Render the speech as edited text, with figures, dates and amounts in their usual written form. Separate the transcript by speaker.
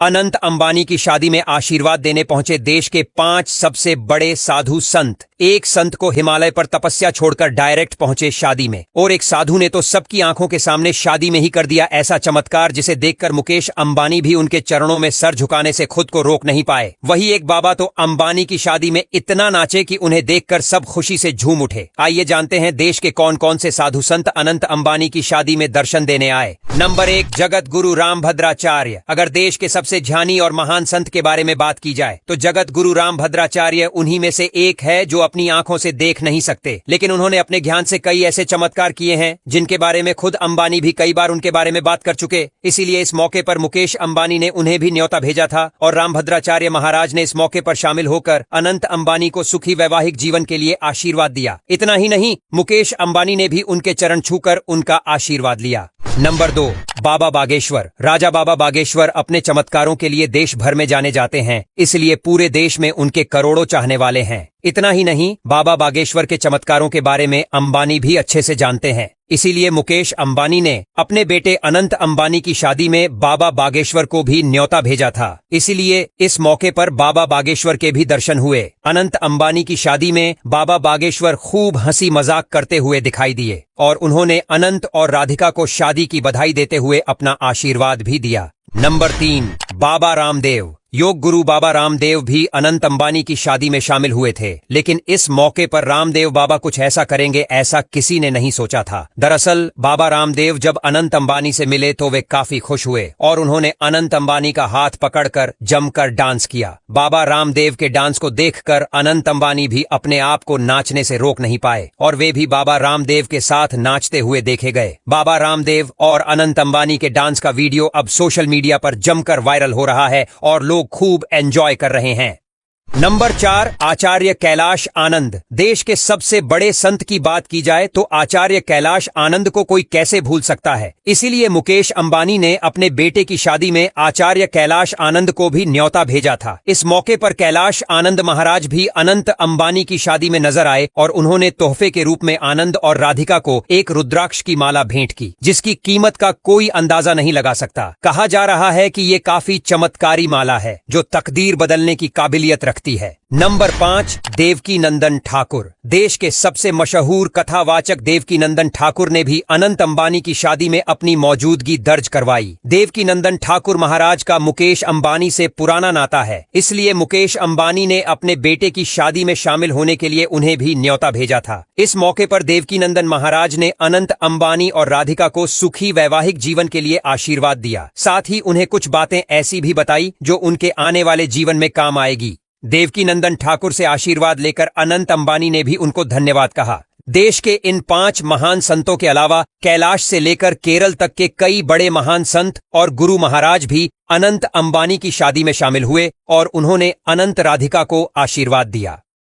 Speaker 1: अनंत अंबानी की शादी में आशीर्वाद देने पहुंचे देश के 5 सबसे बड़े साधु संत। एक संत को हिमालय पर तपस्या छोड़कर डायरेक्ट पहुंचे शादी में, और एक साधु ने तो सबकी आंखों के सामने शादी में ही कर दिया ऐसा चमत्कार जिसे देखकर मुकेश अंबानी भी उनके चरणों में सर झुकाने से खुद को रोक नहीं पाए। वही एक बाबा तो अंबानी की शादी में इतना नाचे कि उन्हें देखकर सब खुशी से झूम उठे। आइए जानते हैं देश के कौन कौन से साधु संत अनंत अंबानी की शादी में दर्शन देने आए। नंबर 1, जगत गुरु रामभद्राचार्य। अगर देश के सबसे ज्ञानी और महान संत के बारे में बात की जाए तो जगत गुरु रामभद्राचार्य उन्हीं में से एक है जो अपनी आंखों से देख नहीं सकते, लेकिन उन्होंने अपने ज्ञान से कई ऐसे चमत्कार किए हैं जिनके बारे में खुद अंबानी भी कई बार उनके बारे में बात कर चुके। इसीलिए इस मौके पर मुकेश अंबानी ने उन्हें भी न्योता भेजा था और रामभद्राचार्य महाराज ने इस मौके पर शामिल होकर अनंत अंबानी को सुखी वैवाहिक जीवन के लिए आशीर्वाद दिया। इतना ही नहीं, मुकेश अंबानी ने भी उनके चरण छूकर उनका आशीर्वाद लिया। नंबर 2, बाबा बागेश्वर। राजा बाबा बागेश्वर अपने चमत्कारों के लिए देश भर में जाने जाते हैं, इसलिए पूरे देश में उनके करोड़ों चाहने वाले हैं। इतना ही नहीं, बाबा बागेश्वर के चमत्कारों के बारे में अंबानी भी अच्छे से जानते हैं। इसीलिए मुकेश अंबानी ने अपने बेटे अनंत अंबानी की शादी में बाबा बागेश्वर को भी न्योता भेजा था। इसीलिए इस मौके पर बाबा बागेश्वर के भी दर्शन हुए। अनंत अंबानी की शादी में बाबा बागेश्वर खूब हंसी मजाक करते हुए दिखाई दिए और उन्होंने अनंत और राधिका को शादी की बधाई देते हुए अपना आशीर्वाद भी दिया। नंबर 3, बाबा रामदेव। योग गुरु बाबा रामदेव भी अनंत अंबानी की शादी में शामिल हुए थे, लेकिन इस मौके पर रामदेव बाबा कुछ ऐसा करेंगे ऐसा किसी ने नहीं सोचा था। दरअसल बाबा रामदेव जब अनंत अंबानी से मिले तो वे काफी खुश हुए और उन्होंने अनंत अंबानी का हाथ पकड़कर जमकर डांस किया। बाबा रामदेव के डांस को देखकर अनंत अंबानी भी अपने आप को नाचने से रोक नहीं पाए और वे भी बाबा रामदेव के साथ नाचते हुए देखे गए। बाबा रामदेव और अनंत अंबानी के डांस का वीडियो अब सोशल मीडिया पर जमकर वायरल हो रहा है और लोग खूब एंजॉय कर रहे हैं। नंबर 4, आचार्य कैलाश आनंद। देश के सबसे बड़े संत की बात की जाए तो आचार्य कैलाश आनंद को कोई कैसे भूल सकता है। इसीलिए मुकेश अंबानी ने अपने बेटे की शादी में आचार्य कैलाश आनंद को भी न्योता भेजा था। इस मौके पर कैलाश आनंद महाराज भी अनंत अंबानी की शादी में नजर आए और उन्होंने तोहफे के रूप में आनंद और राधिका को एक रुद्राक्ष की माला भेंट की, जिसकी कीमत का कोई अंदाजा नहीं लगा सकता। कहा जा रहा है कि ये काफी चमत्कारी माला है जो तकदीर बदलने की काबिलियत रखती है। नंबर 5, देवकी नंदन ठाकुर। देश के सबसे मशहूर कथावाचक देवकी नंदन ठाकुर ने भी अनंत अंबानी की शादी में अपनी मौजूदगी दर्ज करवाई। देवकी नंदन ठाकुर महाराज का मुकेश अंबानी से पुराना नाता है, इसलिए मुकेश अंबानी ने अपने बेटे की शादी में शामिल होने के लिए उन्हें भी न्योता भेजा था। इस मौके पर देवकी नंदन महाराज ने अनंत अंबानी और राधिका को सुखी वैवाहिक जीवन के लिए आशीर्वाद दिया। साथ ही उन्हें कुछ बातें ऐसी भी बताई जो उनके आने वाले जीवन में काम आएगी। देवकी नंदन ठाकुर से आशीर्वाद लेकर अनंत अंबानी ने भी उनको धन्यवाद कहा। देश के इन 5 महान संतों के अलावा कैलाश से लेकर केरल तक के कई बड़े महान संत और गुरु महाराज भी अनंत अंबानी की शादी में शामिल हुए और उन्होंने अनंत राधिका को आशीर्वाद दिया।